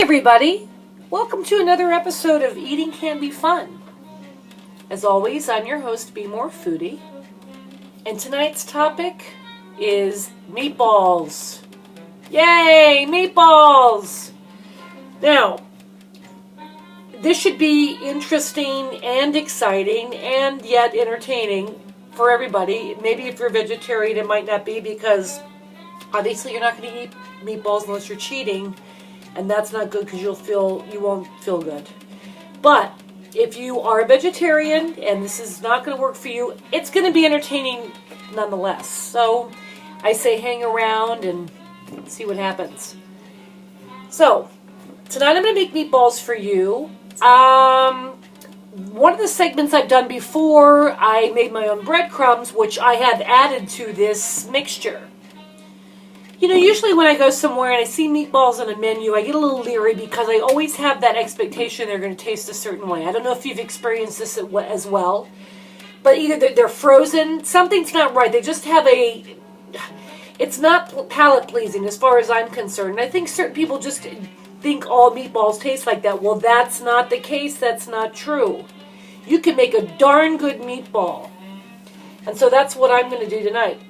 everybody, welcome to another episode of Eating Can Be Fun. As always, I'm your host, Beemore Foodie, and tonight's topic is meatballs. Yay, meatballs! Now, this should be interesting and exciting and yet entertaining for everybody. Maybe if you're a vegetarian, it might not be, because obviously you're not going to eat meatballs unless you're cheating. And that's not good because you won't feel good. But if you are a vegetarian and this is not going to work for you, it's going to be entertaining nonetheless. So I say hang around and see what happens. So tonight I'm going to make meatballs for you. One of the segments I've done before, I made my own breadcrumbs, which I have added to this mixture. You know, usually when I go somewhere and I see meatballs on a menu, I get a little leery because I always have that expectation they're going to taste a certain way. I don't know if you've experienced this as well, but either they're frozen, something's not right. They just have it's not palate pleasing as far as I'm concerned. And I think certain people just think all meatballs taste like that. Well, that's not the case. That's not true. You can make a darn good meatball. And so that's what I'm going to do tonight.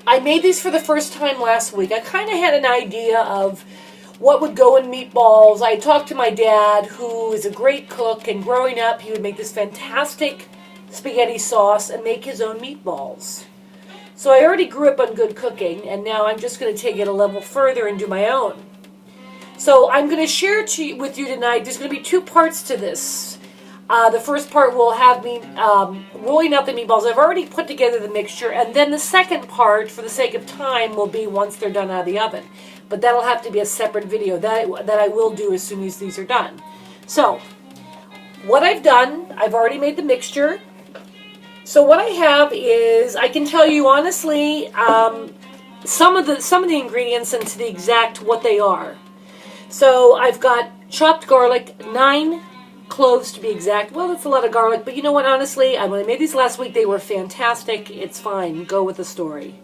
I made these for the first time last week. I kind of had an idea of what would go in meatballs. I talked to my dad, who is a great cook, and growing up, he would make this fantastic spaghetti sauce and make his own meatballs. So I already grew up on good cooking, and now I'm just going to take it a level further and do my own. So I'm going to share with you tonight, there's going to be two parts to this. The first part will have me rolling out the meatballs. I've already put together the mixture, and then the second part, for the sake of time, will be once they're done out of the oven. But that'll have to be a separate video that I will do as soon as these are done. So, what I've done, I've already made the mixture. So what I have is, I can tell you honestly, some of the ingredients and to the exact what they are. So I've got chopped garlic, 9 cloves to be exact. Well, that's a lot of garlic, but you know what, honestly, when I made these last week, they were fantastic. It's fine. Go with the story.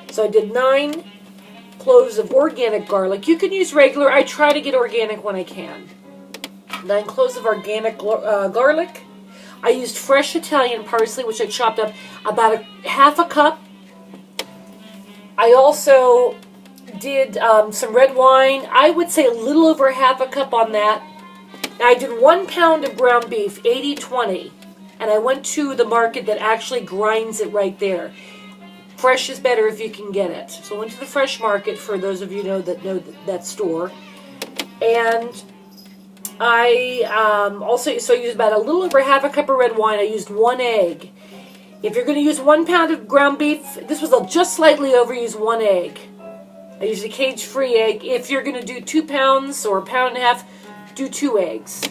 So I did 9 cloves of organic garlic. You can use regular. I try to get organic when I can. 9 cloves of organic garlic. I used fresh Italian parsley, which I chopped up about half a cup. I also did some red wine. I would say a little over half a cup on that. Now, I did 1 pound of ground beef, 80-20, and I went to the market that actually grinds it right there. Fresh is better if you can get it. So I went to the fresh market, for those of you know that store. And I also used about a little over half a cup of red wine. I used 1 egg. If you're going to use 1 pound of ground beef, this was just slightly over, use 1 egg. I used a cage-free egg. If you're going to do 2 pounds or 1.5 pounds, do 2 eggs.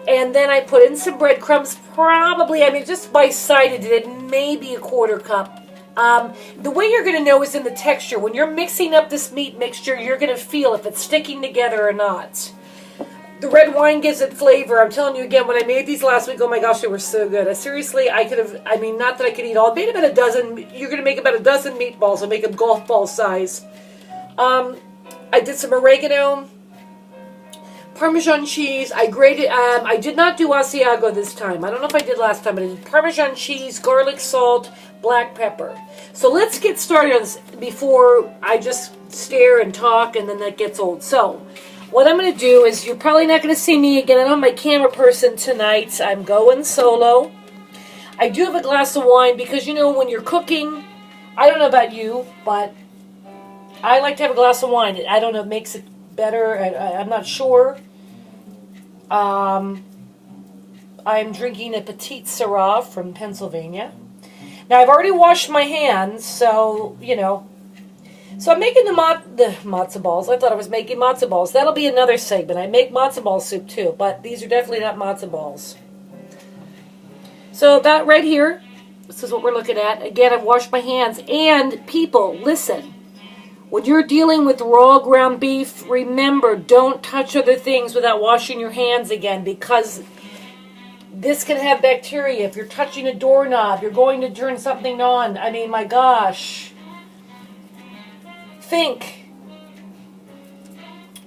And then I put in some breadcrumbs, probably, just by sight I did it, maybe a 1/4 cup. The way you're going to know is in the texture. When you're mixing up this meat mixture, you're going to feel if it's sticking together or not. The red wine gives it flavor. I'm telling you again, when I made these last week, oh my gosh, they were so good. Seriously, I could have, not that I could eat all. I made about a dozen. You're going to make about a dozen meatballs. I'll make them golf ball size. I did some oregano, Parmesan cheese. I grated. I did not do Asiago this time. I don't know if I did last time, but I did Parmesan cheese, garlic salt, black pepper. So let's get started on this before I just stare and talk, and then that gets old. So what I'm going to do is, you're probably not going to see me again. I'm not my camera person tonight. I'm going solo. I do have a glass of wine because, you know, when you're cooking, I don't know about you, but I like to have a glass of wine. I don't know, it makes it better. I'm not sure. I'm drinking a Petite Syrah from Pennsylvania. Now, I've already washed my hands, so, you know. So I'm making the matzo balls. I thought I was making matzo balls. That'll be another segment. I make matzo ball soup, too, but these are definitely not matzo balls. So that right here, this is what we're looking at. Again, I've washed my hands. And, people, listen. When you're dealing with raw ground beef, remember, don't touch other things without washing your hands again, because this can have bacteria. If you're touching a doorknob, you're going to turn something on. My gosh. Think.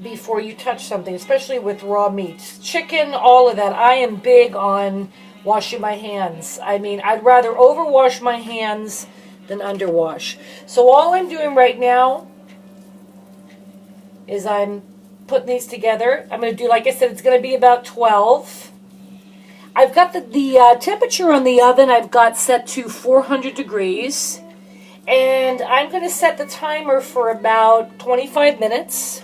before you touch something, especially with raw meats. Chicken, all of that. I am big on washing my hands. I mean, I'd rather overwash my hands than underwash. So all I'm doing right now is I'm putting these together. I'm going to do, like I said, it's going to be about 12. I've got the temperature on the oven I've got set to 400 degrees. And I'm going to set the timer for about 25 minutes.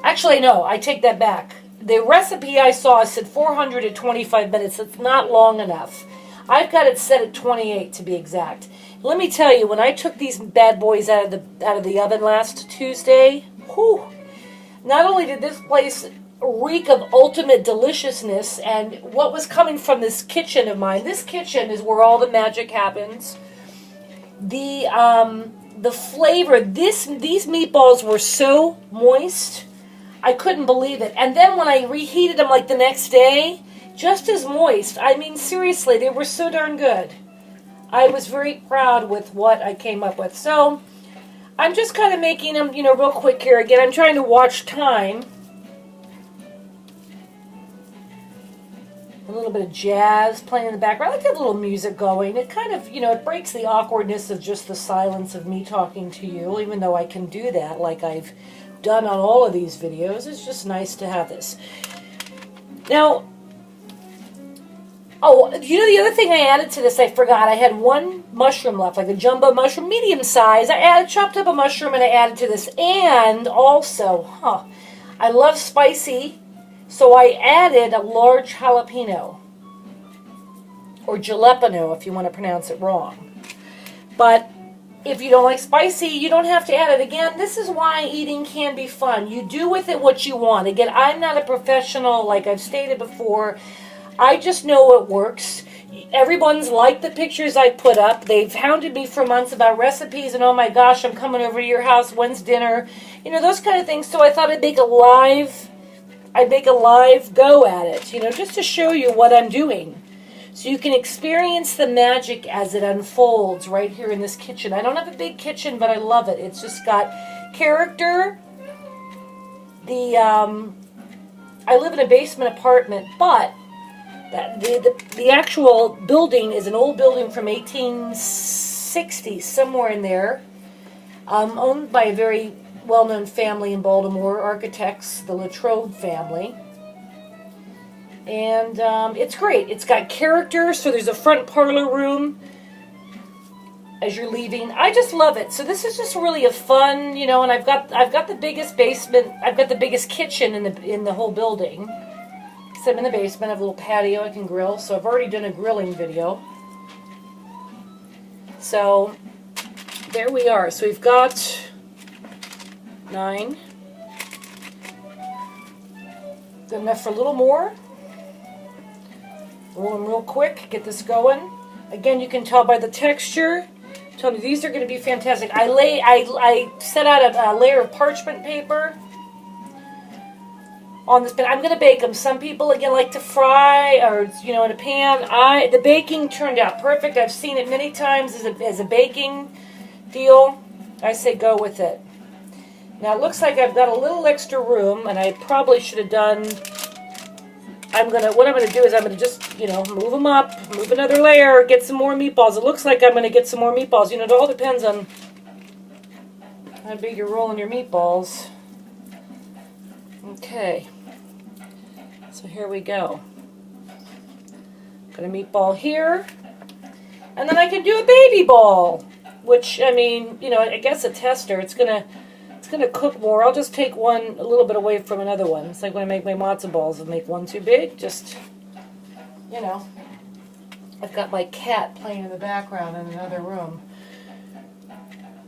Actually, no, I take that back. The recipe I saw said 425 minutes. It's not long enough. I've got it set at 28 to be exact. Let me tell you, when I took these bad boys out of the oven last Tuesday, whew, not only did this place reek of ultimate deliciousness, and what was coming from this kitchen of mine. This kitchen is where all the magic happens. The flavor. These meatballs were so moist, I couldn't believe it. And then when I reheated them like the next day, just as moist. I mean, seriously, they were so darn good. I was very proud with what I came up with. So I'm just kind of making them, you know, real quick here. Again, I'm trying to watch time. A little bit of jazz playing in the background. I like that little music going. It kind of, you know, it breaks the awkwardness of just the silence of me talking to you, even though I can do that like I've done on all of these videos. It's just nice to have this. Now, oh, you know, the other thing I added to this, I forgot. I had one mushroom left, like a jumbo mushroom, medium size. I chopped up a mushroom and I added to this. And also, I love spicy. So I added a large jalapeno, or jalapeno if you want to pronounce it wrong. But if you don't like spicy, you don't have to add it. Again, this is why eating can be fun. You do with it what you want. Again, I'm not a professional, like I've stated before. I just know it works. Everyone's liked the pictures I put up. They've hounded me for months about recipes, and oh my gosh, I'm coming over to your house, when's dinner? You know, those kind of things. So I thought I'd make a live go at it, you know, just to show you what I'm doing. So you can experience the magic as it unfolds right here in this kitchen. I don't have a big kitchen, but I love it. It's just got character. I live in a basement apartment, but the actual building is an old building from 1860, somewhere in there, owned by a very well-known family in Baltimore, architects, the Latrobe family. And it's great. It's got character, so there's a front parlor room as you're leaving. I just love it. So this is just really a fun, you know, and I've got the biggest basement, I've got the biggest kitchen in the whole building. So I'm in the basement, I have a little patio I can grill, so I've already done a grilling video. So there we are. So we've got 9. Good enough for a little more. Roll them real quick, get this going. Again, you can tell by the texture. Tell me these are going to be fantastic. I set out a layer of parchment paper on this pan. I'm going to bake them. Some people again like to fry or, you know, in a pan. The baking turned out perfect. I've seen it many times as a baking deal. I say go with it. Now it looks like I've got a little extra room, and I probably should have done. What I'm gonna do is I'm gonna just, you know, move them up, move another layer, get some more meatballs. It looks like I'm gonna get some more meatballs. You know, it all depends on how big you're rolling your meatballs. Okay, so here we go. Got a meatball here, and then I can do a baby ball, which, I mean, you know, I guess a tester. It's gonna cook more. I'll just take one a little bit away from another one. It's like when I make my matzo balls, I'll make one too big. Just, you know, I've got my cat playing in the background in another room.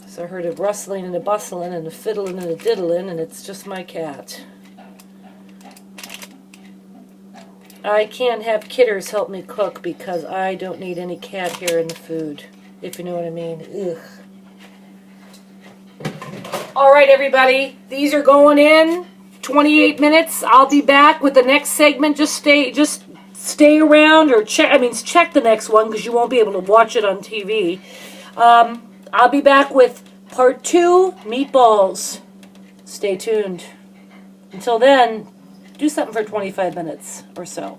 So I heard a rustling and a bustling and a fiddling and a diddling, and it's just my cat. I can't have kidders help me cook because I don't need any cat hair in the food, if you know what I mean. Ugh. Alright everybody, these are going in 28 minutes. I'll be back with the next segment. Just stay around, or check the next one because you won't be able to watch it on TV. I'll be back with Part 2, meatballs. Stay tuned. Until then, do something for 25 minutes or so.